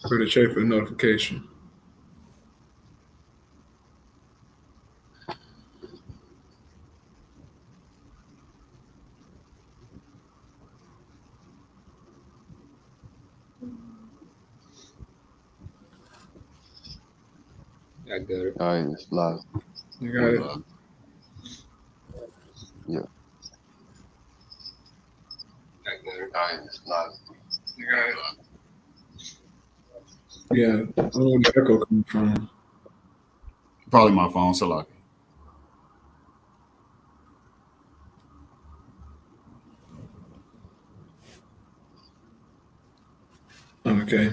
For the check for the notification. I got it. All right, it's live. You got it. Yeah. I got it. All right, it's live. You got it. Yeah, I don't know where the echo coming from. Probably my phone, so like. Okay.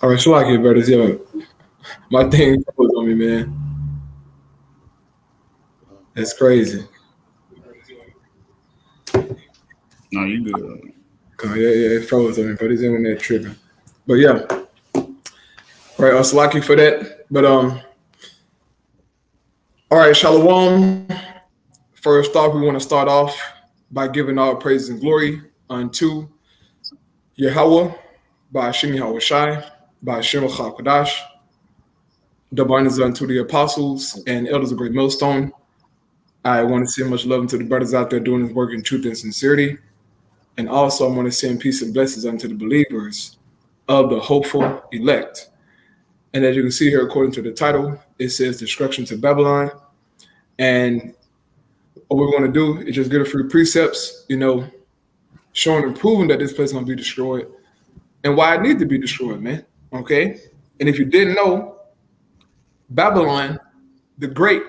All right, so I get brothers. Yo, my thing was on me, man. That's crazy. No, you good. Yeah, it froze on me, but it's internet tripping. But yeah, all right, I was lucky for that. But all right, Shalom. First off, we want to start off by giving all praise and glory unto Yahweh by Shemi Hawashai, by Shem HaKadash. Double honors unto the apostles and elders of Great Millstone. I want to send much love unto the brothers out there doing this work in truth and sincerity. And also, I want to send peace and blessings unto the believers of the hopeful elect. And as you can see here, according to the title, it says Destruction to Babylon. And what we're going to do is just get a few precepts, showing and proving that this place is going to be destroyed and why it needs to be destroyed, man. Okay? And if you didn't know, Babylon, the Great,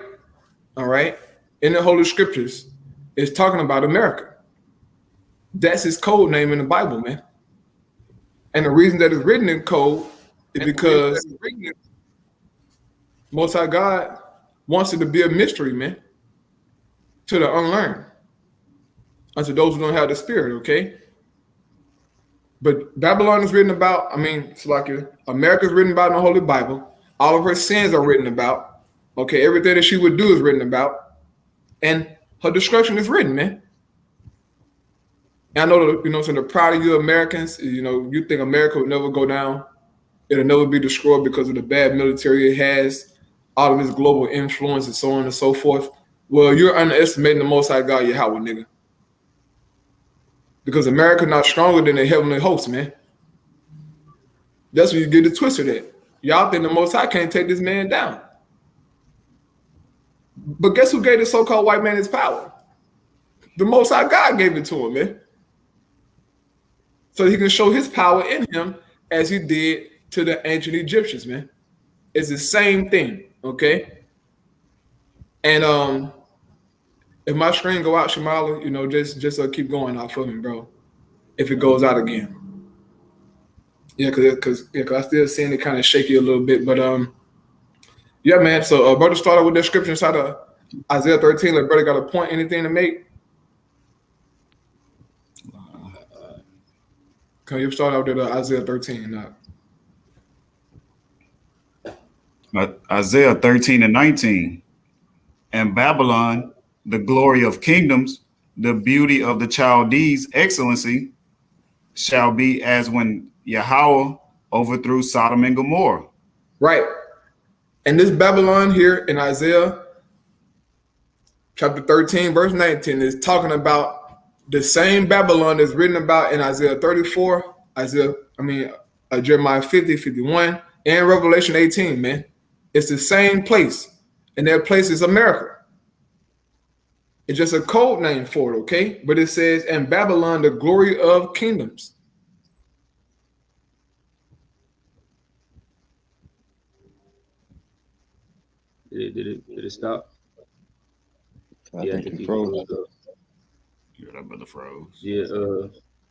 all right, in the Holy Scriptures, is talking about America. That's his code name in the Bible, man. And the reason that it's written in code is because Most High God wants it to be a mystery, man, to the unlearned, unto those who don't have the spirit, okay? But Babylon is written about, it's like America is written about in the Holy Bible. All of her sins are written about. Okay, everything that she would do is written about. And her destruction is written, man. And I know, so the proud of you Americans, you think America would never go down. It'll never be destroyed because of the bad military it has, all of its global influence and so on and so forth. Well, you're underestimating the Most High God, Yahweh, nigga. Because America not stronger than the heavenly host, man. That's where you get it twisted at. Y'all think the Most High can't take this man down. But guess who gave the so-called white man his power? The Most High God gave it to him, man. So he can show his power in him as he did to the ancient Egyptians, man. It's the same thing, okay? And if my screen go out, Shamala, just keep going out for me, bro. If it goes out again. Yeah, cause I still seeing it kind of shaky a little bit, but yeah, man. So brother started with that scripture inside of Isaiah 13. Like, brother got a point, anything to make? Can you start out with Isaiah 13? Isaiah 13 and 19. And Babylon, the glory of kingdoms, the beauty of the Chaldees' excellency, shall be as when Yahweh overthrew Sodom and Gomorrah. Right. And this Babylon here in Isaiah chapter 13, verse 19 is talking about the same Babylon that's written about in Isaiah 34, Jeremiah 50, 51, and Revelation 18, man. It's the same place. And that place is America. It's just a code name for it, okay? But it says, and Babylon, the glory of kingdoms. Did it stop? I think he froze. Yeah, that brother froze. Yeah,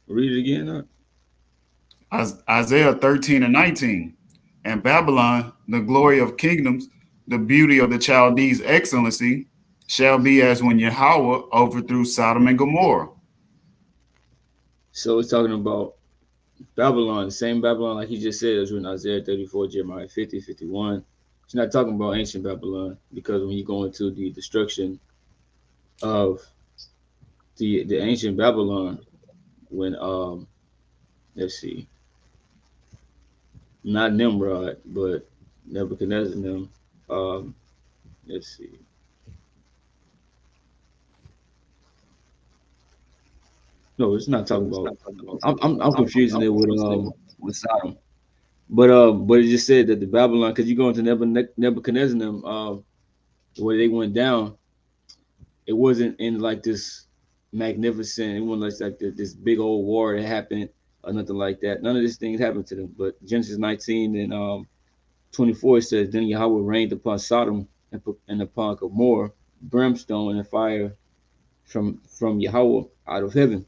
read it again. Isaiah 13 and 19. And Babylon, the glory of kingdoms, the beauty of the Chaldees' excellency, shall be as when Yahweh overthrew Sodom and Gomorrah. So it's talking about Babylon, the same Babylon, like he just said, it was in Isaiah 34, Jeremiah 50, 51. It's not talking about ancient Babylon, because when you go into the destruction of the ancient Babylon, when let's see, not Nimrod, but Nebuchadnezzar and them, let's see. No, it's not talking about. I'm confusing it with Sodom, but it just said that the Babylon, because you go into Nebuchadnezzar and them, where they went down, it wasn't in like this magnificent. It wasn't like this big old war that happened or nothing like that. None of these things happened to them. But Genesis 19 and 24 says, then Yahweh rained upon Sodom and upon Gomorrah brimstone and fire from Yahweh out of heaven.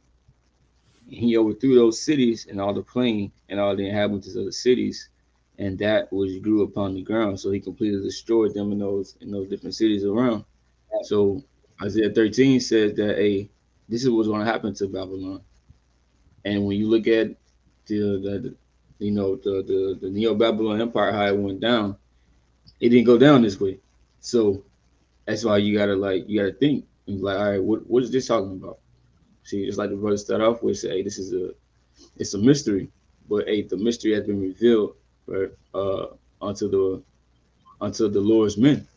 And he overthrew those cities and all the plain and all the inhabitants of the cities, and that which grew upon the ground. So he completely destroyed them in those different cities around. So Isaiah 13 says that this is what's going to happen to Babylon. And when you look at the Neo-Babylon Empire, how it went down, it didn't go down this way. So that's why you gotta think and like, all right, what is this talking about? See, just like the brother started off with, say, hey, it's a mystery, but the mystery has been revealed, right, unto the Lord's men.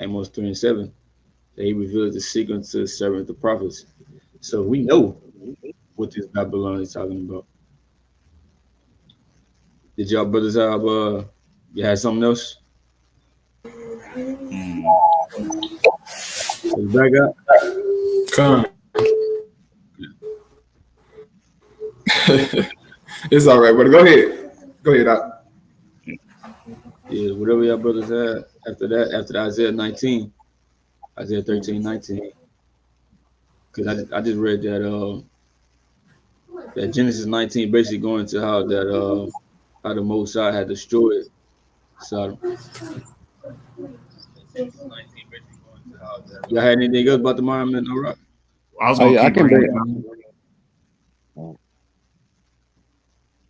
Amos 3 and 7. That he revealed the secret to the servant, the prophets. So we know what this Babylon is talking about. Did y'all brothers have you had something else? Back up. Come. It's all right, brother. Go ahead, Doc. Yeah, whatever y'all brothers had after the Isaiah 19, Isaiah 13, 19. Because I just read that Genesis 19 basically going to how the Most High had destroyed Sodom. Y'all had anything else about the monument? All right. I was going to keep bringing it up.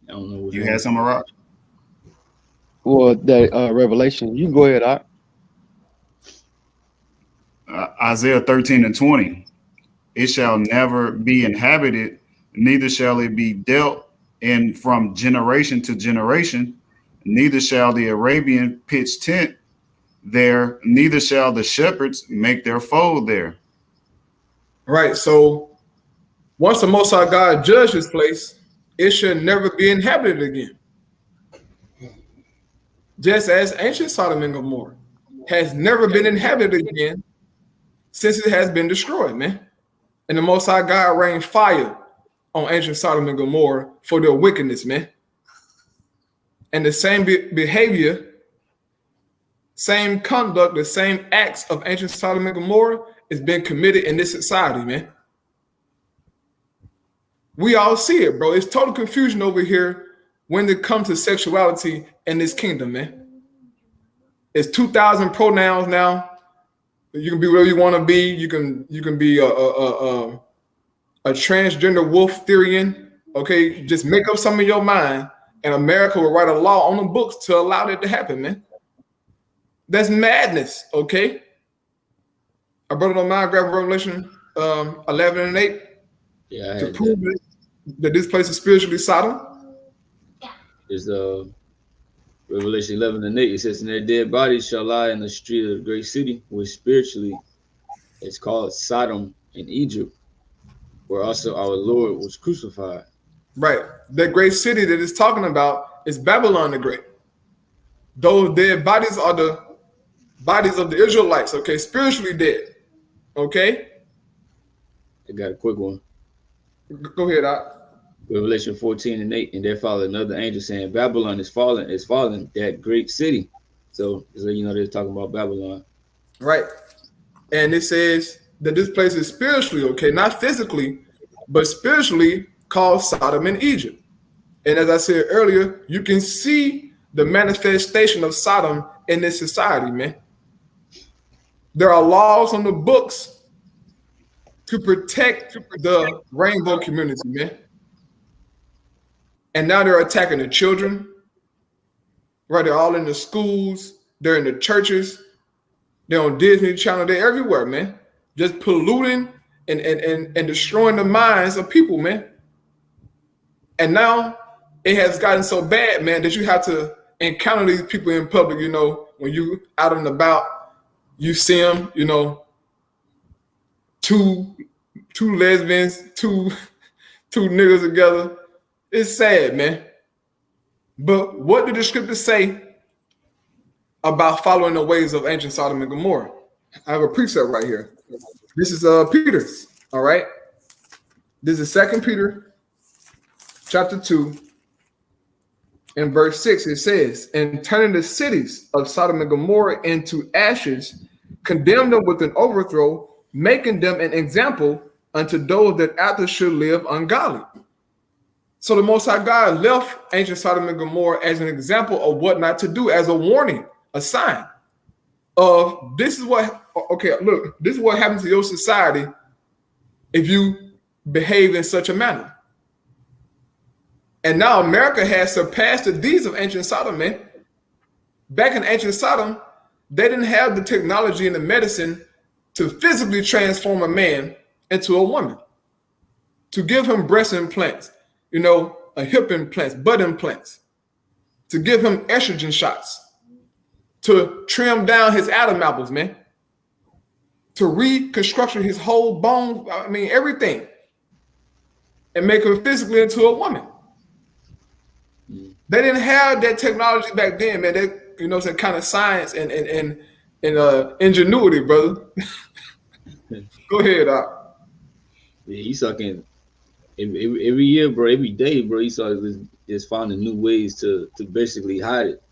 I don't know what You had some, Rock? Well, that Revelation, you can go ahead, Art. Isaiah 13 and 20. It shall never be inhabited, neither shall it be dealt in from generation to generation, neither shall the Arabian pitch tent there, neither shall the shepherds make their fold there. Right. So once the Most High God judged this place, it should never be inhabited again. Just as ancient Sodom and Gomorrah has never been inhabited again since it has been destroyed, man. And the Most High God rained fire on ancient Sodom and Gomorrah for their wickedness, man. And the same behavior, same conduct, the same acts of ancient Sodom and Gomorrah is being committed in this society, man. We all see it, bro. It's total confusion over here when it comes to sexuality in this kingdom, man. It's 2,000 pronouns now. You can be whatever you want to be. You can be a transgender wolf-therian. Okay, just make up something in your mind, and America will write a law on the books to allow that to happen, man. That's madness. Okay, I brought it on my grab Revelation 11 and 8 to prove that this place is spiritually Sodom. It's Revelation 11 and 8. It says, "And their dead bodies shall lie in the street of the great city, which spiritually is called Sodom in Egypt, where also our Lord was crucified." Right. That great city that it's talking about is Babylon the Great. Those dead bodies are the bodies of the Israelites, okay? Spiritually dead, okay? I got a quick one. Go ahead, Doc. Revelation 14 and 8, "And there followed another angel saying, Babylon is fallen, that great city." So you know, they're talking about Babylon. Right. And it says that this place is spiritually, okay, not physically, but spiritually called Sodom and Egypt. And as I said earlier, you can see the manifestation of Sodom in this society, man. There are laws on the books to protect the rainbow community, man. And now they're attacking the children, right? They're all in the schools, they're in the churches, they're on Disney Channel, they're everywhere, man. Just polluting and destroying the minds of people, man. And now it has gotten so bad, man, that you have to encounter these people in public, you know, when you out and about, you see them, you know, two lesbians, two niggas together. It's sad, man. But what did the scriptures say about following the ways of ancient Sodom and Gomorrah? I have a precept right here. This is Peter's, all right? This is 2 Peter chapter 2 and verse 6. It says, "And turning the cities of Sodom and Gomorrah into ashes, condemn them with an overthrow, making them an example unto those that after should live ungodly." So the Most High God left ancient Sodom and Gomorrah as an example of what not to do, as a warning, a sign of this is what, okay, look, this is what happens to your society if you behave in such a manner. And now America has surpassed the deeds of ancient Sodom, man. Back in ancient Sodom, they didn't have the technology and the medicine to physically transform a man into a woman, to give him breast implants, you know, a hip implants, butt implants, to give him estrogen shots, to trim down his Adam apples, man, to reconstruct his whole bone, I mean, everything, and make her physically into a woman. They didn't have that technology back then, man. That, you know, some kind of science and ingenuity, brother. Go ahead, Doc. Yeah, you sucking every year, bro. Every day, bro. Esau is finding new ways to basically hide it.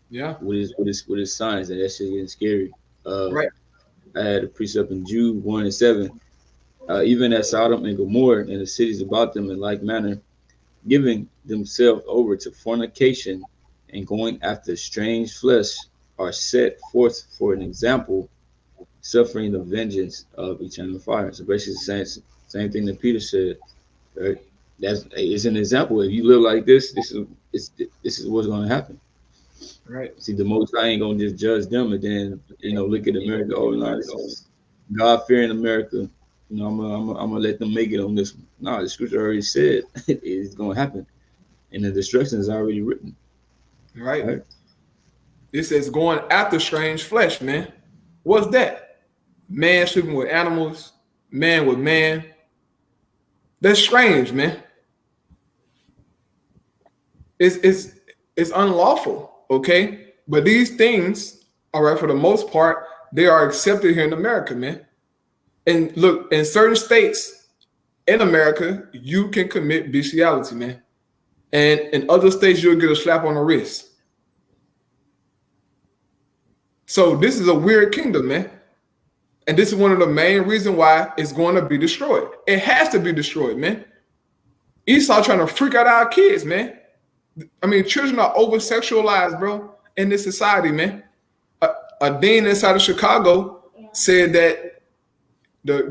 Yeah. With his science, and that shit getting scary. Right. I had a precept in Jude 1 and 7. Even as Sodom and Gomorrah and the cities about them in like manner, giving themselves over to fornication and going after strange flesh, are set forth for an example, suffering the vengeance of eternal fire. So basically the same thing that Peter said. Right? It's an example. If you live like this, this is what's going to happen. Right. See, the Most High ain't gonna just judge them and then, you know, look at America. Oh, no, God fearing America. You know, I'm gonna let them make it on this one. No, the scripture already said it's gonna happen, and the destruction is already written. Right. It says going after strange flesh, man. What's that? Man sleeping with animals, man with man. That's strange, man. It's unlawful, okay? But these things, all right, for the most part, they are accepted here in America, man. And look, in certain states in America, you can commit bestiality, man. And in other states, you'll get a slap on the wrist. So this is a weird kingdom, man. And this is one of the main reasons why it's going to be destroyed. It has to be destroyed, man. Esau trying to freak out our kids, man. I mean, children are over-sexualized, bro, in this society, man. A dean inside of Chicago said that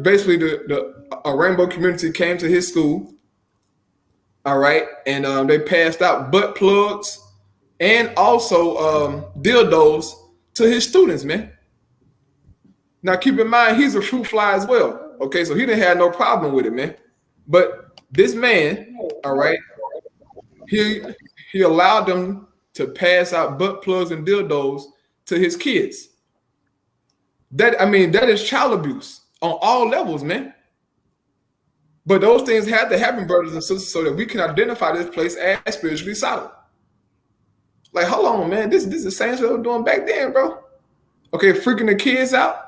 basically a rainbow community came to his school, all right, and they passed out butt plugs and also dildos to his students, man. Now, keep in mind, he's a fruit fly as well, okay? So he didn't have no problem with it, man. But this man, all right, he allowed them to pass out butt plugs and dildos to his kids. That is child abuse on all levels, man. But those things have to happen, brothers and sisters, so that we can identify this place as spiritually solid. Like, hold on, man. This is the same shit they were doing back then, bro. Okay, freaking the kids out.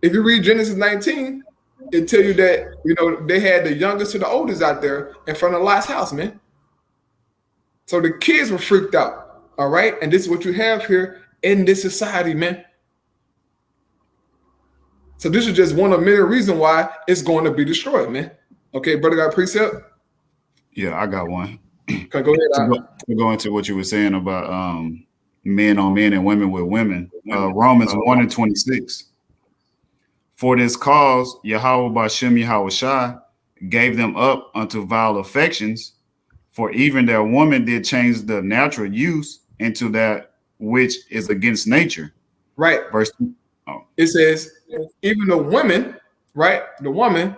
If you read Genesis 19, it tell you that, they had the youngest to the oldest out there in front of Lot's house, man. So the kids were freaked out, all right? And this is what you have here in this society, man. So this is just one of many reasons why it's going to be destroyed, man. Okay, brother, got a precept? Yeah, I got one. Okay, go ahead. To go into what you were saying about men on men and women with women. Romans 1:26. For this cause, Yahweh Bashem Yahushai gave them up unto vile affections, for even their woman did change the natural use into that which is against nature. Right. Verse 2. Oh. It says, even the women, right? The woman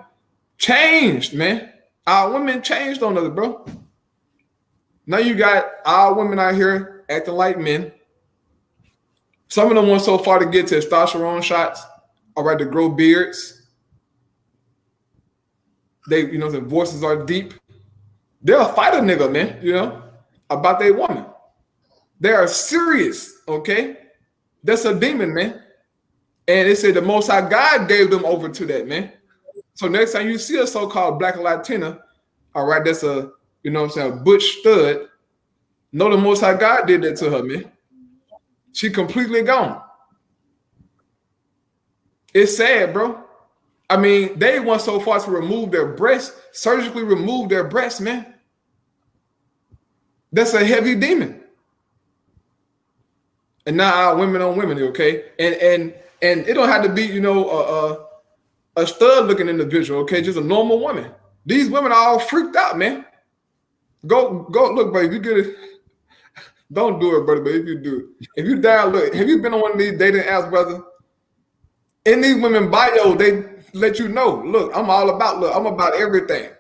changed, man. Our women changed on us, bro. Now you got our women out here acting like men. Some of them went so far to get testosterone shots, all right, to grow beards. They, their voices are deep. They'll fight a nigga, man, about their woman. They are serious, okay? That's a demon, man. And it said the Most High God gave them over to that, man. So next time you see a so-called black Latina, all right, that's a, a butch stud, know the Most High God did that to her, man. She completely gone. It's sad, bro. I mean, they went so far to remove their breasts, surgically remove their breasts, man. That's a heavy demon. And now our women on women, okay? And it don't have to be, a stud-looking individual, okay? Just a normal woman. These women are all freaked out, man. Go look, bro. If you get it, don't do it, brother. But if you do, if you die, look. Have you been on one of these dating apps, brother? In these women bio, they let you know. Look, I'm about everything.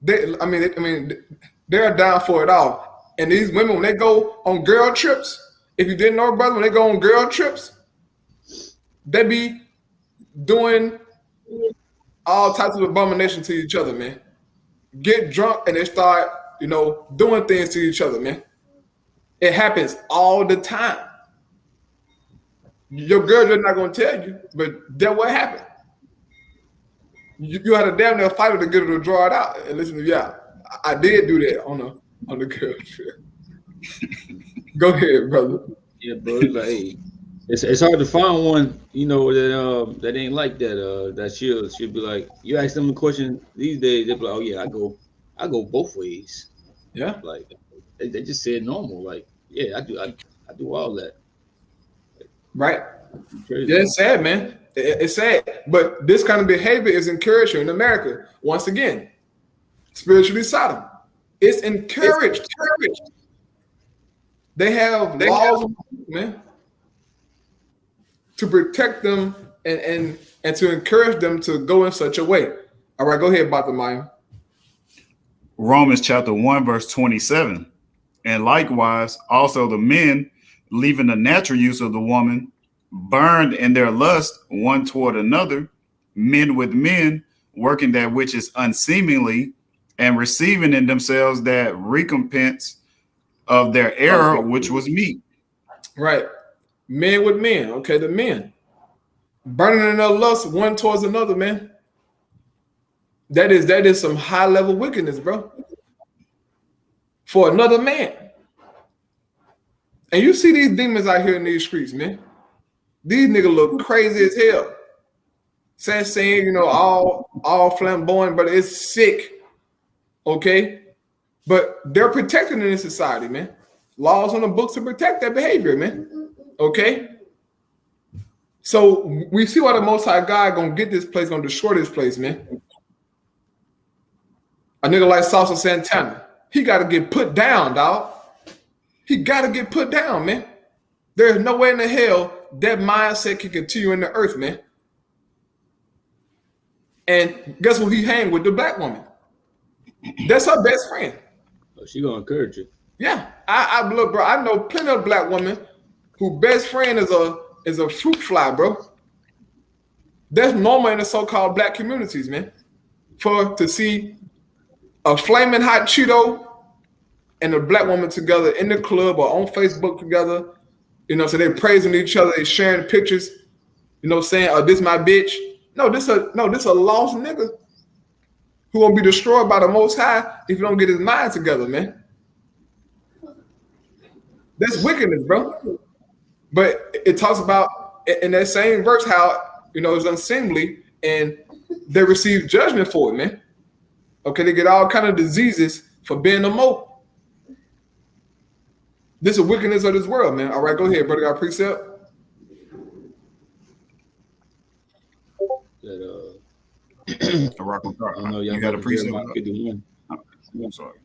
They're down for it all. And these women, when they go on girl trips, if you didn't know, brother, when they go on girl trips, they be doing all types of abomination to each other, man. Get drunk and they start, doing things to each other, man. It happens all the time. Your girl just not gonna tell you, but that's what happened. You had a damn near fighter to get her to draw it out and listen to I did do that on the girl trip. Go ahead, brother. Yeah, bro. Like, it's hard to find one, that ain't like that. That she'll be like, you ask them a question these days, they'll be like, oh yeah, I go both ways. Yeah. Like they just said normal. Like, yeah, I do all that. Right. Crazy. Yeah, it's sad, man. It's sad. But this kind of behavior is encouraged in America. Once again, spiritually Sodom. It's encouraged. They have laws, man, to protect them and to encourage them to go in such a way. All right, go ahead, Bartholomew. Romans chapter 1, verse 27. And likewise, also the men, leaving the natural use of the woman, burned in their lust one toward another, men with men, working that which is unseemly, and receiving in themselves that recompense of their error, which was meat. Right. Men with men. Okay, the men. Burning in their lust one towards another, man. That is some high level wickedness, bro. For another man. And you see these demons out here in these streets, man. These niggas look crazy as hell. Saying, you know, all flamboyant, but it's sick. Okay? But they're protected in this society, man. Laws on the books to protect that behavior, man. Okay? So we see why the Most High God gonna get this place, gonna destroy this place, man. A nigga like Salsa Santana, he gotta get put down, dog. He gotta get put down, man. There's no way in the hell that mindset can continue in the earth, man. And guess who he hang with? The black woman. That's her best friend. Oh, she gonna encourage you. Yeah, I look, bro. I know plenty of black women who best friend is a fruit fly, bro. That's normal in the so-called black communities, man. To see a flaming hot Cheeto and a black woman together in the club or on Facebook together, you know, so they're praising each other, they sharing pictures, you know, saying, "Oh, this my bitch." No, this a lost nigga who gonna be destroyed by the Most High if you don't get his mind together, man. That's wickedness, bro. But it talks about in that same verse how, you know, it's unseemly and they receive judgment for it, man. Okay, they get all kind of diseases for being a mope. This is wickedness of this world, man. All right, go ahead, brother. Got a precept? That I know you got a precept? I'm sorry.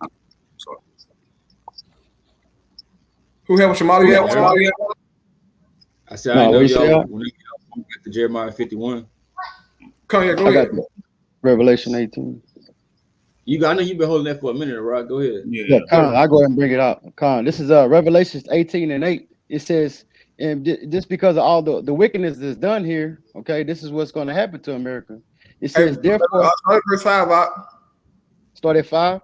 Who have Shamali? Yeah. I said, I know y'all when you get to Jeremiah 51. Come here, go ahead. Got Revelation 18. I know you've been holding that for a minute, right? Go ahead. Yeah, Con, I'll go ahead and bring it out. Con, this is Revelation 18:8. It says, and just because of all the wickedness that's done here, okay, this is what's going to happen to America. It says, therefore, verse 5 out. Start at 5.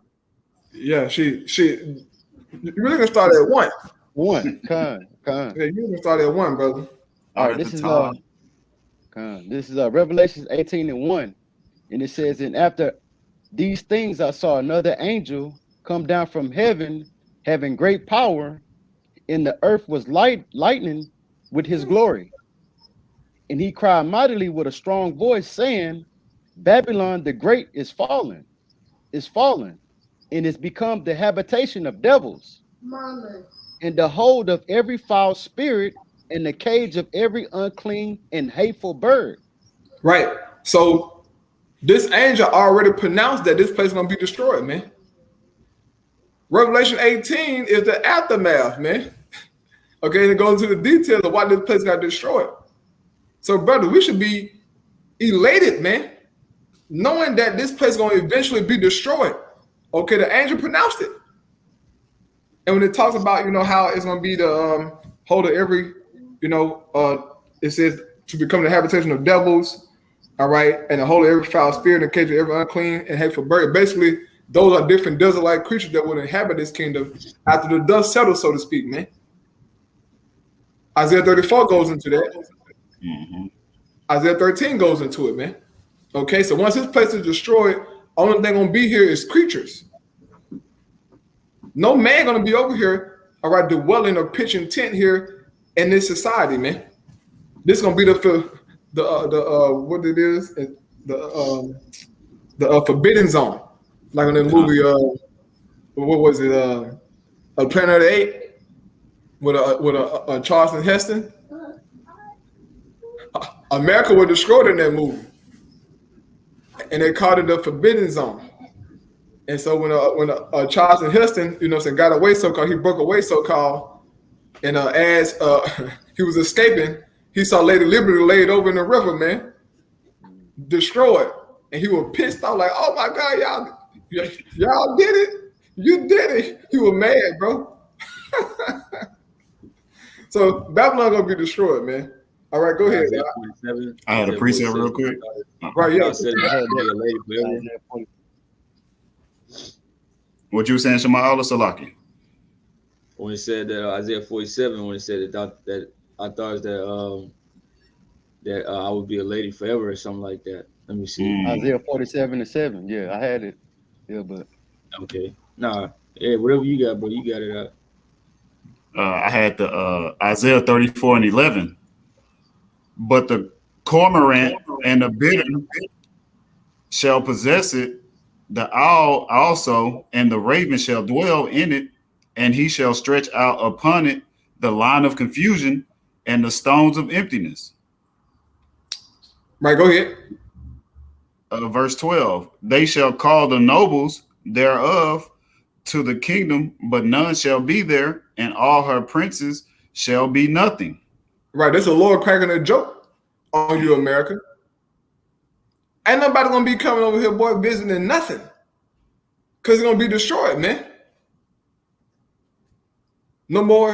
Yeah, she. You really gonna start at 1. 1. Con. Yeah, you gonna start at 1, brother. All right, this is Revelation 18:1, and it says, and after these things I saw another angel come down from heaven, having great power, and the earth was lightning with his glory. And he cried mightily with a strong voice, saying, Babylon the Great is fallen, and is become the habitation of devils, and the hold of every foul spirit, and the cage of every unclean and hateful bird. Right. So this angel already pronounced that this place is gonna be destroyed, man. Revelation 18 is the aftermath, man. Okay, and it goes into the details of why this place got destroyed. So, brother, we should be elated, man, knowing that this place is going to eventually be destroyed. Okay, the angel pronounced it. And when it talks about, you know, how it's going to be the hold of every, you know, it says to become the habitation of devils, all right, and the hold of every foul spirit, and the cage of every unclean and hateful bird. Basically, those are different desert-like creatures that would inhabit this kingdom after the dust settles, so to speak, man. Isaiah 34 goes into that. Mm-hmm. Isaiah 13 goes into it, man. Okay, so once this place is destroyed, only thing gonna be here is creatures. No man gonna be over here, all right, dwelling or pitching tent here in this society, man. This gonna be the what it is, the forbidden zone, like in the movie, what was it, A Planet of the Apes with a Charleston Heston. America was destroyed in that movie, and they called it the Forbidden Zone. And so when Charleston Heston, you know, got away so-called, he broke away so-called, and as he was escaping, he saw Lady Liberty laid over in the river, man, destroyed, and he was pissed off, like, "Oh my God, y'all did it! You did it!" He was mad, bro. So Babylon gonna be destroyed, man. All right, go ahead. I had a precept real quick. Right, yeah. What you were saying, Shema Allah Salaki? When it said that Isaiah 47, when it said that I thought that I would be a lady forever or something like that. Let me see. Isaiah 47:7. Yeah, I had it. Yeah, but Okay. Nah. Yeah, whatever you got, bro. You got it out. I had the Isaiah 34:11. But the cormorant and the bittern shall possess it, the owl also, and the raven shall dwell in it, and he shall stretch out upon it the line of confusion and the stones of emptiness. Right, go ahead. Verse 12, they shall call the nobles thereof to the kingdom, but none shall be there, and all her princes shall be nothing. Right, this is the Lord cracking a joke on you, America. Ain't nobody gonna be coming over here, boy, visiting nothing. Cause it's gonna be destroyed, man. No more,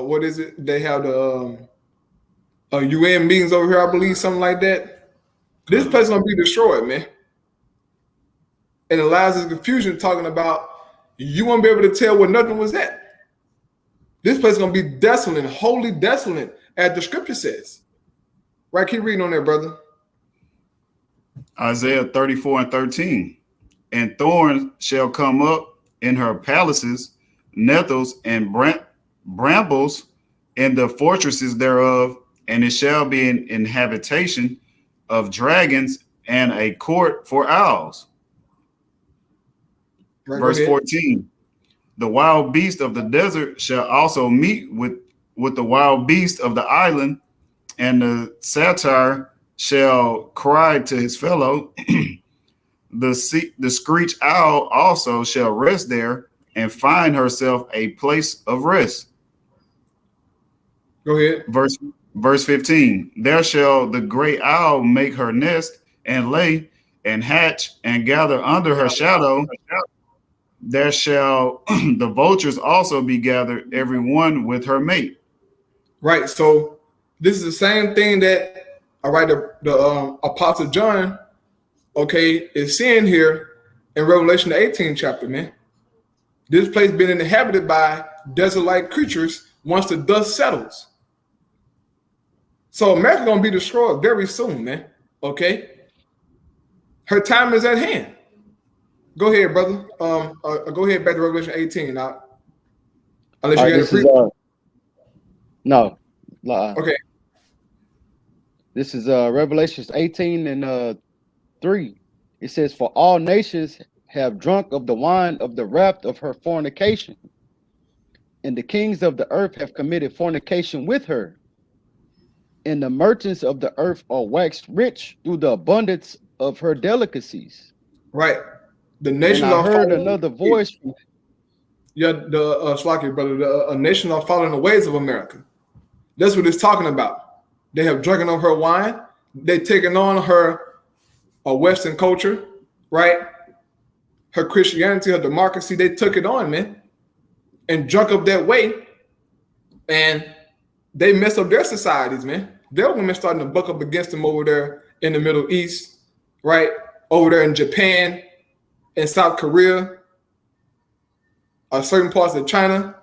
what is it? They have the UN meetings over here, I believe, something like that. This place is gonna be destroyed, man. And it allows this confusion talking about you won't be able to tell where nothing was at. This place is gonna be desolate, wholly desolate, as the scripture says. Right, keep reading on there, brother. Isaiah 34:13, and thorns shall come up in her palaces, nettles and brambles in the fortresses thereof, and it shall be an habitation of dragons and a court for owls. Right, verse 14, the wild beast of the desert shall also meet with the wild beast of the island, and the satyr shall cry to his fellow. The screech owl also shall rest there and find herself a place of rest. Go ahead. Verse 15, there shall the great owl make her nest and lay and hatch and gather under her shadow. There shall the vultures also be gathered, every one with her mate. Right. So this is the same thing that, all right, the Apostle John, okay, is seeing here in Revelation, the 18th chapter, man. This place been inhabited by desert-like creatures once the dust settles. So America's going to be destroyed very soon, man. Okay? Her time is at hand. Go ahead, brother. Go ahead back to Revelation 18. Now, unless you got a no. Okay. This is Revelation 18 and 3. It says, for all nations have drunk of the wine of the wrath of her fornication, and the kings of the earth have committed fornication with her, and the merchants of the earth are waxed rich through the abundance of her delicacies. Right. The nations and I are heard another voice from Slaki, brother. The nations are following the ways of America. That's what it's talking about. They have drunken on her wine. They've taken on her Western culture, right? Her Christianity, her democracy, they took it on, man, and drunk up that way, and they messed up their societies, man. Their women starting to buck up against them over there in the Middle East, right? Over there in Japan and South Korea, certain parts of China.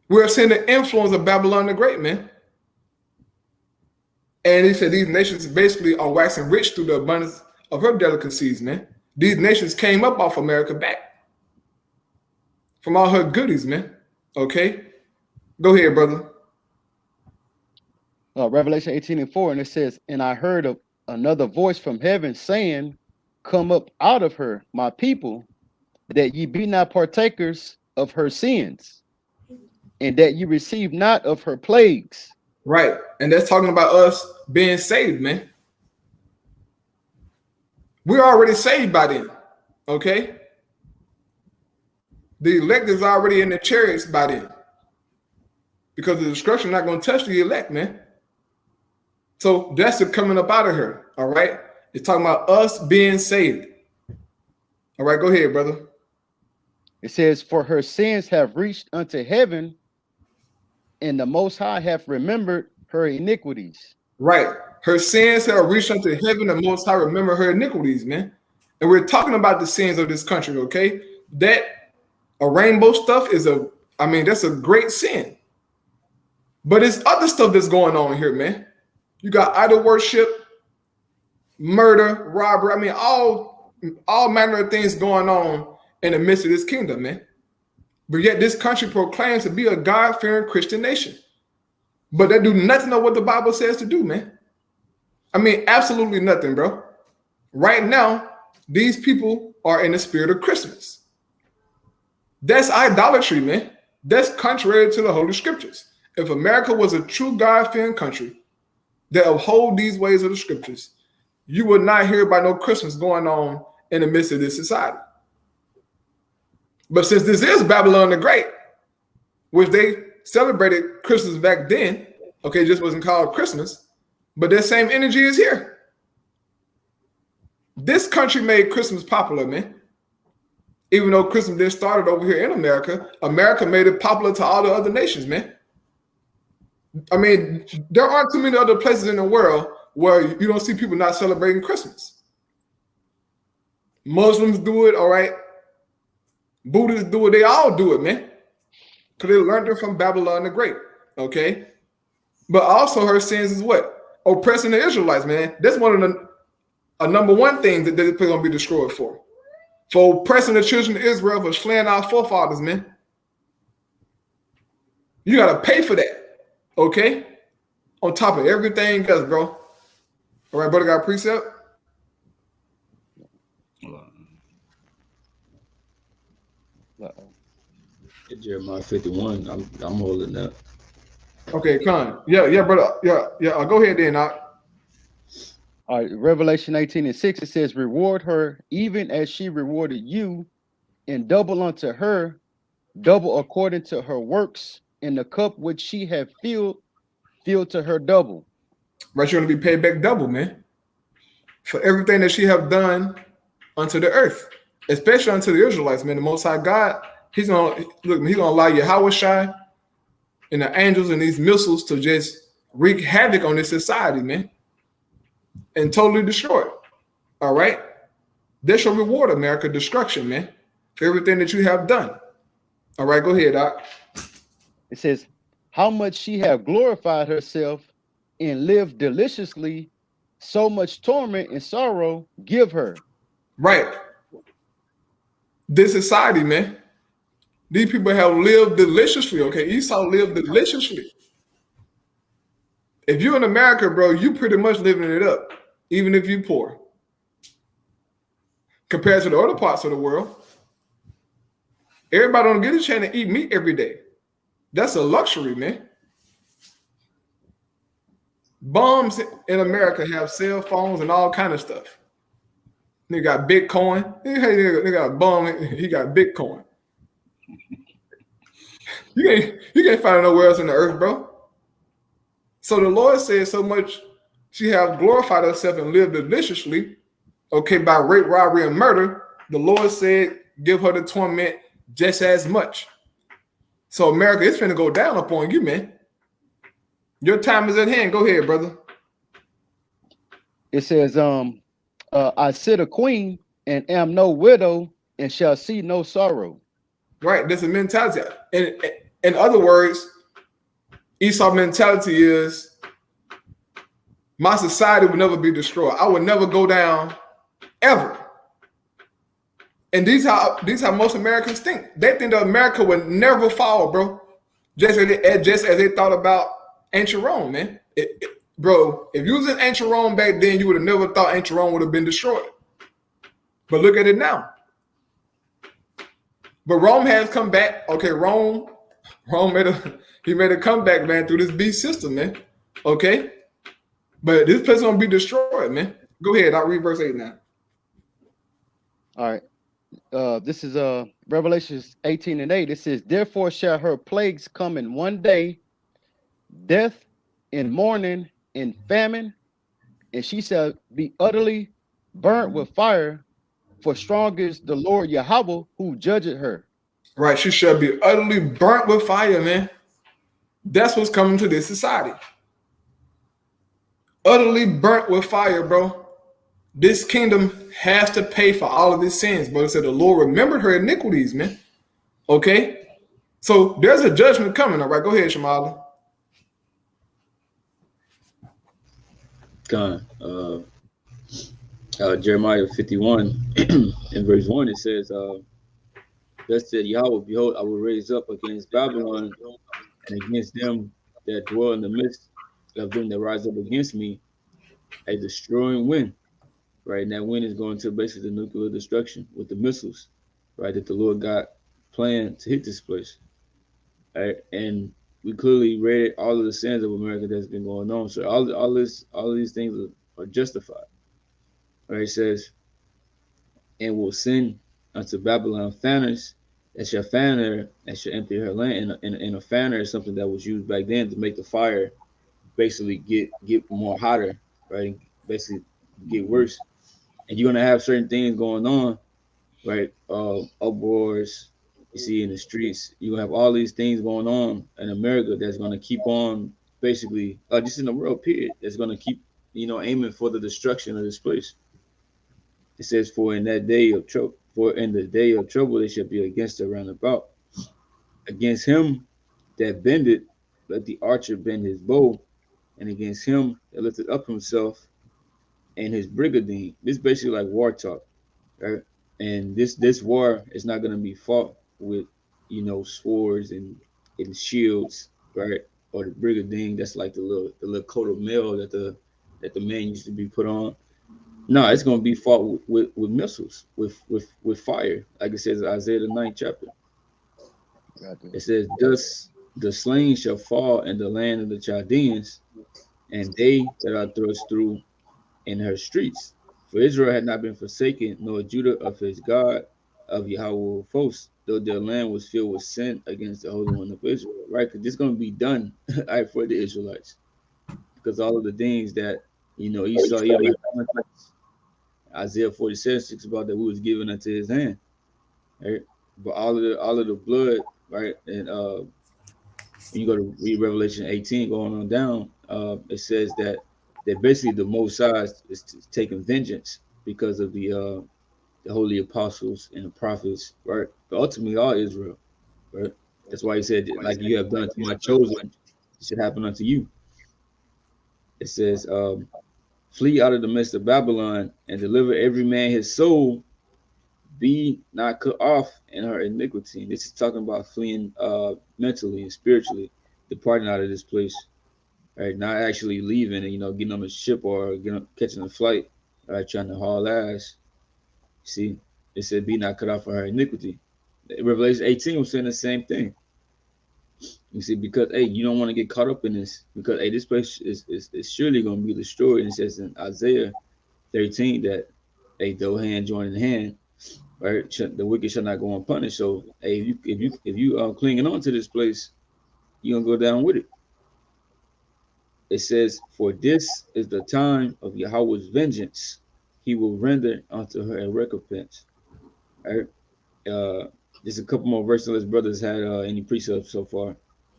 We're seeing the influence of Babylon the Great, man. And he said these nations basically are waxing rich through the abundance of her delicacies, man. These nations came up off America back from all her goodies, man. Okay? Go ahead, brother. Revelation 18 and 4, and it says, and I heard of another voice from heaven saying, come up out of her, my people, that ye be not partakers of her sins, and that ye receive not of her plagues. Right. And that's talking about us being saved, man. We're already saved by them. Okay? The elect is already in the chariots by them. Because the destruction not going to touch the elect, man. So that's the coming up out of her. All right? It's talking about us being saved. All right, go ahead, brother. It says, for her sins have reached unto heaven, and the Most High hath remembered her iniquities. Right. Her sins have reached unto heaven, and the Most High remember her iniquities, man. And we're talking about the sins of this country, okay? That a rainbow stuff is that's a great sin. But it's other stuff that's going on here, man. You got idol worship, murder, robbery. I mean, all manner of things going on in the midst of this kingdom, man. But yet this country proclaims to be a God-fearing Christian nation. But they do nothing of what the Bible says to do, man. I mean, absolutely nothing, bro. Right now, these people are in the spirit of Christmas. That's idolatry, man. That's contrary to the Holy Scriptures. If America was a true God-fearing country that uphold these ways of the Scriptures, you would not hear about no Christmas going on in the midst of this society. But since this is Babylon the Great, which they celebrated Christmas back then, okay, it just wasn't called Christmas, but that same energy is here. This country made Christmas popular, man. Even though Christmas didn't start over here in America, America made it popular to all the other nations, man. I mean, there aren't too many other places in the world where you don't see people not celebrating Christmas. Muslims do it, all right. Buddhists do it. They all do it, man. Because they learned it from Babylon the Great, okay? But also her sins is what? Oppressing the Israelites, man. That's one of the number one thing that they're going to be destroyed for oppressing the children of Israel, for slaying our forefathers, man. You got to pay for that, okay? On top of everything else, bro. All right, brother, got a precept? Jeremiah 51. I'm holding that. Okay, Con. Yeah, brother. Yeah. Go ahead then. All right, Revelation 18:6, it says, reward her even as she rewarded you, and double unto her, double according to her works, in the cup which she had filled to her double. Right, you're going to be paid back double, man, for everything that she have done unto the earth, especially unto the Israelites, man. The Most High God, he's going to allow Yahweh and the angels and these missiles to just wreak havoc on this society, man, and totally destroy it. All right? They shall reward America destruction, man, for everything that you have done. All right, go ahead, Doc. It says, how much she have glorified herself and lived deliciously, so much torment and sorrow give her. Right. This society, man, these people have lived deliciously, okay? Esau lived deliciously. If you're in America, bro, you pretty much living it up, even if you're poor. Compared to the other parts of the world, everybody don't get a chance to eat meat every day. That's a luxury, man. Bums in America have cell phones and all kind of stuff. They got Bitcoin. They got a bum. He got Bitcoin. You can't find it nowhere else in the earth, bro. So the Lord said so much she have glorified herself and lived deliciously, okay, by rape, robbery, and murder. The Lord said, give her the torment just as much. So America, it's finna go down upon you, man. Your time is at hand. Go ahead, brother. It says, I sit a queen and am no widow and shall see no sorrow. Right, there's a mentality. In other words, Esau mentality is my society will never be destroyed. I will never go down ever. And these how most Americans think. They think that America would never fall, bro. Just as they thought about ancient Rome, man. Bro, if you was in ancient Rome back then, you would have never thought ancient Rome would have been destroyed. But look at it now. But Rome has come back. Okay, Rome made a comeback, man, through this beast system, man. Okay? But this place is gonna be destroyed, man. Go ahead, I'll read verse 8 now. All right. This is Revelation 18:8. It says, therefore shall her plagues come in one day, death and mourning and famine, and she shall be utterly burnt with fire, for strong is the Lord Yahweh who judgeth her. Right, she shall be utterly burnt with fire, man. That's what's coming to this society. Utterly burnt with fire, bro. This kingdom has to pay for all of its sins. But it said the Lord remembered her iniquities, man. Okay? So there's a judgment coming. All right, go ahead, Shamala. God, Jeremiah 51 in verse 1, it says, thus said Yahweh, behold, I will raise up against Babylon and against them that dwell in the midst of them that rise up against me a destroying wind. Right, and that wind is going to basically the nuclear destruction with the missiles, right, that the Lord God planned to hit this place. Right, and we clearly read all of the sins of America that's been going on. So all of these things are justified. Right, it says, and will send unto Babylon fanners that shall fan her and shall empty her land. And a fanner is something that was used back then to make the fire basically get more hotter, right? Basically get worse. And you're gonna have certain things going on, right? Uproars you see in the streets. You have all these things going on in America that's gonna keep on basically just in the world period that's gonna keep aiming for the destruction of this place. It says, "For in that day of trouble, for in the day of trouble, they shall be against her round about. Against him that bended, let the archer bend his bow, and against him that lifted up himself and his brigandine." This is basically like war talk, right? And this war is not going to be fought with swords and shields, right? Or the brigandine. That's like the little coat of mail that the man used to be put on. No, it's going to be fought with missiles, with fire, like it says in Isaiah the 9th chapter. It says, "Thus the slain shall fall in the land of the Chaldeans, and they that are thrust through in her streets. For Israel had not been forsaken, nor Judah of his God, of Yahweh of hosts, though their land was filled with sin against the Holy One of Israel." Right? Because this is going to be done right, for the Israelites. Because all of the things that, Esau, Edom had done, Isaiah 47 speaks about that we was given unto his hand. Right? But all of the blood, right? And when you go to read Revelation 18 going on down, it says that basically the Most High is taking vengeance because of the holy apostles and the prophets, right? But ultimately, all Israel, right? That's why he said, like you have done to my chosen, it should happen unto you. It says, "Flee out of the midst of Babylon and deliver every man his soul. Be not cut off in her iniquity." And this is talking about fleeing mentally and spiritually, departing out of this place, right? Not actually leaving and getting on a ship or catching a flight, right? Trying to haul ass. See, it said, "Be not cut off for her iniquity." Revelation 18 was saying the same thing. You see, because hey, you don't want to get caught up in this, because hey, this place is surely going to be destroyed. And it says in Isaiah 13 that hey, though hand join in hand, right? The wicked shall not go unpunished. So hey, if you are clinging on to this place, you're gonna go down with it. It says, "For this is the time of Yahweh's vengeance; He will render unto her a recompense." All right. Just a couple more verses. Unless brothers had any precepts so far,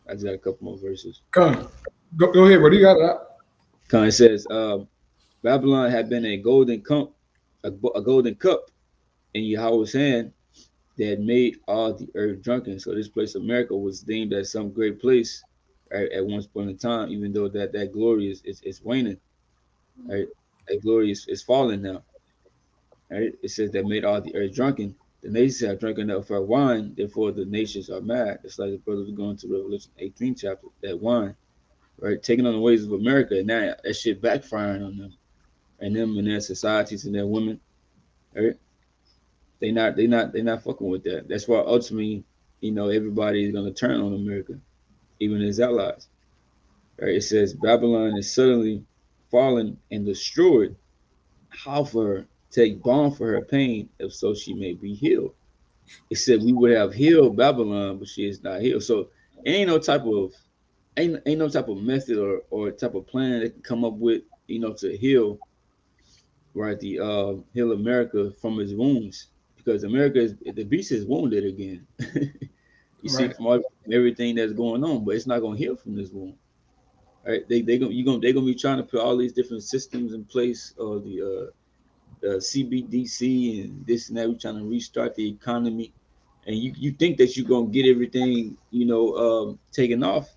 I just got a couple more verses. Come, go ahead, bro. You got that. It says, "Babylon had been a golden cup, a golden cup in Yahweh's hand that made all the earth drunken." So this place, America, was deemed as some great place, right, at one point in time, even though that glory is waning, right? That glory is falling now, right? It says that made all the earth drunken. The nations have drunken up for wine, therefore the nations are mad. It's like the brothers going to Revelation 18 chapter, that wine, right? Taking on the ways of America, and now that shit backfiring on them and their societies and their women, right? They not fucking with that. That's why ultimately, everybody is gonna turn on America, even his allies. Right? It says Babylon is suddenly fallen and destroyed. How for her? Take balm for her pain, if so she may be healed. It said we would have healed Babylon, but she is not healed. So ain't no type of method or type of plan they can come up with, to heal, right? The heal America from its wounds, because America the beast is wounded again. You see, Right. from everything that's going on, but it's not gonna heal from this wound. Right? They're gonna be trying to put all these different systems in place, or the CBDC and this and that. We're trying to restart the economy, and you think that you're gonna get everything taken off,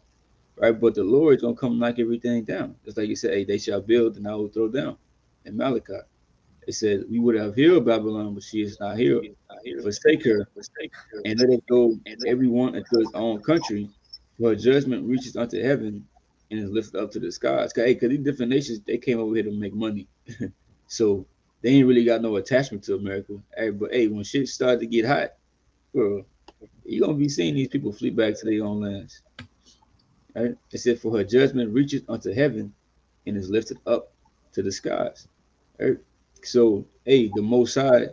right? But the Lord's gonna come and knock everything down. Just like you said, hey, they shall build and I will throw down in Malachi. It said, we would have healed Babylon, but she is not here. Forsake her, and let us go every one into his own country, for her judgment reaches unto heaven and is lifted up to the skies. Cause these different nations, they came over here to make money. So they ain't really got no attachment to America. Hey, but hey, when shit started to get hot, bro, you're gonna be seeing these people flee back to their own lands. Right? It said, for her judgment reaches unto heaven and is lifted up to the skies. Right? So, hey, the Most High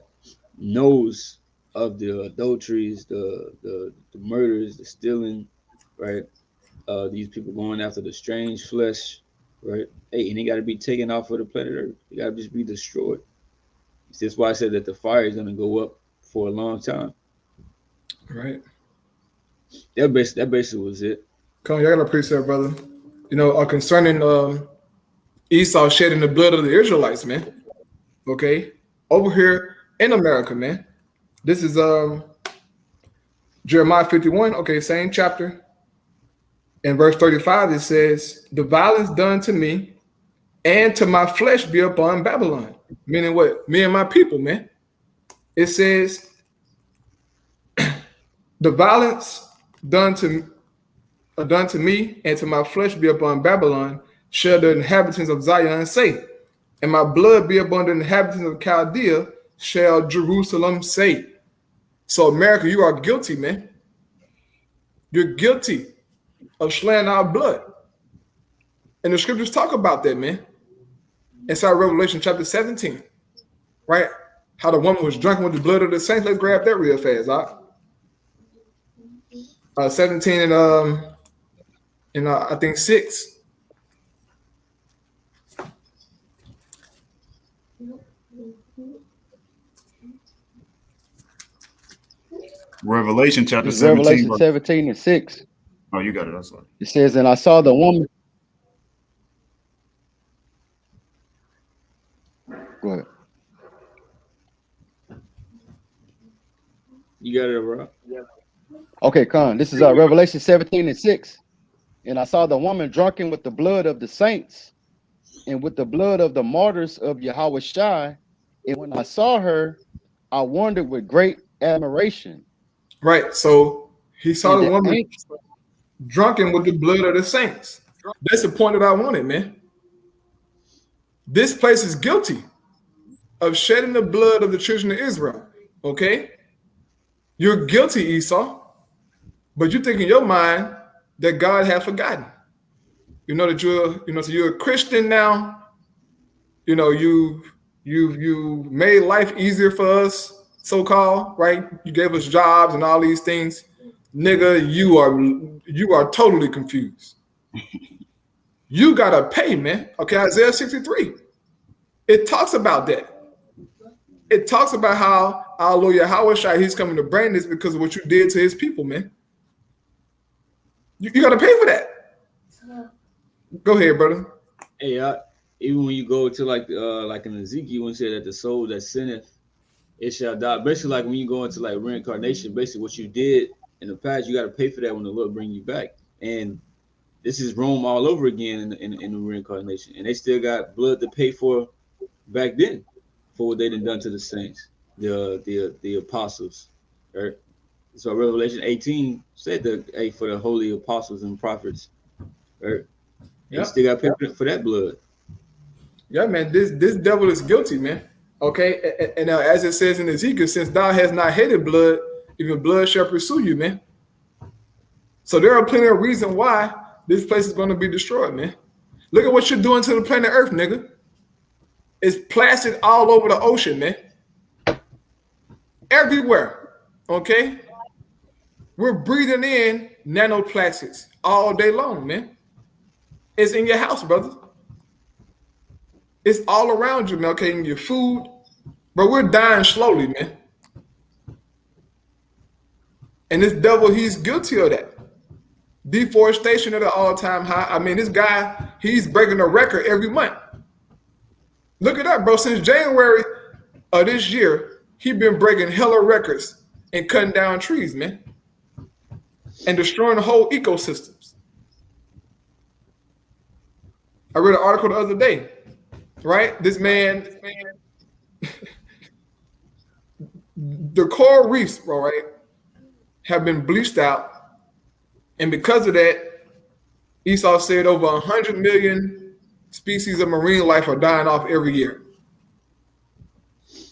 knows of the adulteries, the murders, the stealing, right? These people going after the strange flesh, right? Hey, and they got to be taken off of the planet Earth. They got to just be destroyed. That's why I said that the fire is going to go up for a long time. Right. That basically was it. Come on, y'all got a precept, brother. You know, concerning Esau shedding the blood of the Israelites, man. Okay, over here in America, man. This is Jeremiah 51. Okay, same chapter. In verse 35, it says, "The violence done to me and to my flesh be upon Babylon." Meaning what? Me and my people, man. It says, "The violence done to me and to my flesh be upon Babylon, shall the inhabitants of Zion say, and my blood be upon the inhabitants of Chaldea, shall Jerusalem say." So America, you are guilty, man. You're guilty of slaying our blood. And the scriptures talk about that, man. Inside Revelation chapter 17, right? How the woman was drunk with the blood of the saints. Let's grab that real fast, all right? 17 and I think 6. Revelation chapter It's 17. Revelation 17 and 6. Oh, you got it. That's right. It says, and I saw the woman. Go ahead. You got it, bro. Okay, Con. This is Revelation 17 and 6. And I saw the woman drunken with the blood of the saints and with the blood of the martyrs of Yahweh Shai. And when I saw her, I wondered with great admiration. Right. So he saw the woman drunken with the blood of the saints. That's the point that I wanted, man. This place is guilty of shedding the blood of the children of Israel. Okay? You're guilty, Esau. But you think in your mind that God has forgotten. You know that you're a Christian now. You know, you made life easier for us, so-called, right? You gave us jobs and all these things. Nigga, you are totally confused. You gotta pay, man. Okay, Isaiah 63. It talks about that. It talks about how our Lord Yahweh Shai, he's coming to bring this because of what you did to his people, man. You gotta pay for that. Go ahead, brother. Hey, even when you go to like in Ezekiel, when it said that the soul that sinneth, it shall die. Basically, like when you go into like reincarnation, basically what you did in the past, you got to pay for that when the Lord bring you back. And this is Rome all over again in the reincarnation, and they still got blood to pay for back then for what they done to the saints, the apostles. Right? So Revelation 18 said that, hey, for the holy apostles and prophets, right? Yep. They still got to pay for that blood. Yeah, man, this devil is guilty, man. Okay, and now as it says in Ezekiel, since thou hast not hated blood, even blood shall pursue you, man. So there are plenty of reasons why this place is going to be destroyed, man. Look at what you're doing to the planet Earth, nigga. It's plastic all over the ocean, man. Everywhere, okay? We're breathing in nanoplastics all day long, man. It's in your house, brother. It's all around you, man, okay? In your food. But we're dying slowly, man. And this devil, he's guilty of that. Deforestation at an all-time high. I mean, this guy, he's breaking a record every month. Look it up, bro. Since January of this year, he's been breaking hella records and cutting down trees, man. And destroying the whole ecosystems. I read an article the other day, right? This man The coral reefs, bro, right, have been bleached out. And because of that, Esau said over 100 million species of marine life are dying off every year.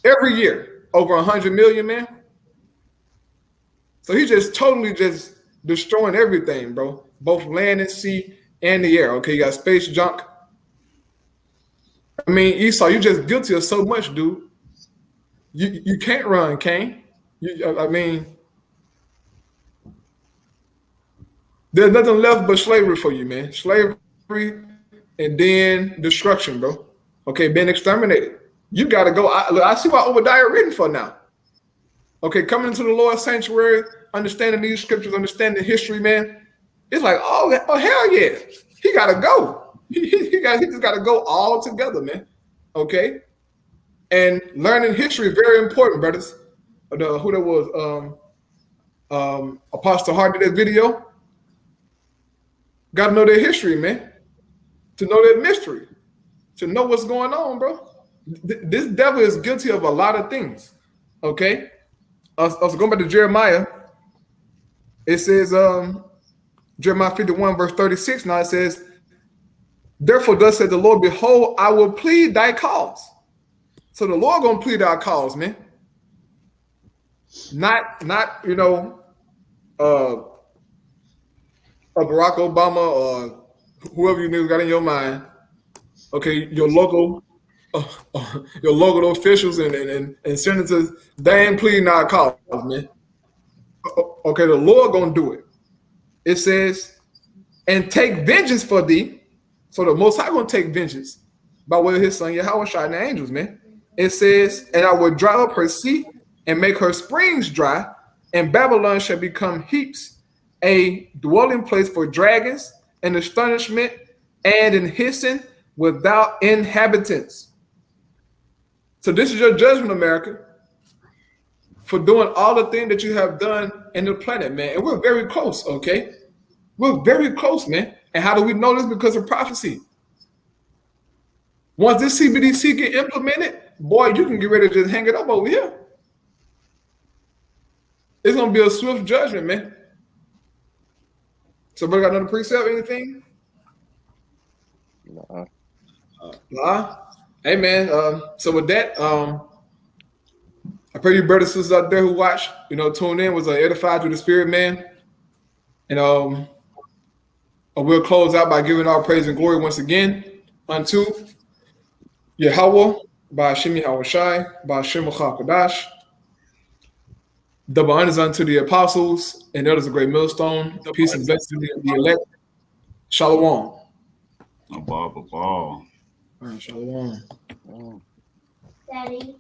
Every year, over 100 million, man. So he's just totally just destroying everything, bro. Both land and sea and the air. Okay, you got space junk. I mean, Esau, you're just guilty of so much, dude. You can't run, Cain. I mean, there's nothing left but slavery for you, man. Slavery and then destruction, bro. Okay, being exterminated. You got to go. I see what Obadiah written for now. Okay, coming into the Lord's sanctuary, understanding these scriptures, understanding history, man. It's like, oh hell yeah. He got to go. He just got to go all together, man. Okay? And learning history is very important, brothers. Who that was? Apostle Hart did that video. Got to know their history, man. To know their mystery. To know what's going on, bro. This devil is guilty of a lot of things. Okay? I was going back to Jeremiah. It says, Jeremiah 51, verse 36. Now it says, therefore thus said the Lord, behold, I will plead thy cause. So the Lord gonna plead our cause, man. Not Barack Obama or whoever you niggas got in your mind. Okay, your local officials and senators, they ain't pleading our cause, man. Okay, the Lord gonna do it. It says, and take vengeance for thee. So the Most High gonna take vengeance by way of his son Yahweh and the angels, man. It says, and I will dry up her sea and make her springs dry, and Babylon shall become heaps, a dwelling place for dragons, an astonishment, and an hissing without inhabitants. So this is your judgment, America, for doing all the things that you have done in the planet, man. And we're very close, okay? We're very close, man. And how do we know this? Because of prophecy. Once this CBDC get implemented, boy, you can get ready to just hang it up over here. It's going to be a swift judgment, man. Somebody got another precept, anything? Nah. Hey, man. So with that, I pray you brothers and sisters out there who watch, tune in, was edified through the Spirit, man. And we'll close out by giving our praise and glory once again unto Yahweh, by Hashem Yahweh Shai, by Hashem Kadash. Double honors unto the apostles and elders of Great Millstone. Peace and blessings to the elect. Shalom. A ball. All right, shalom. Daddy.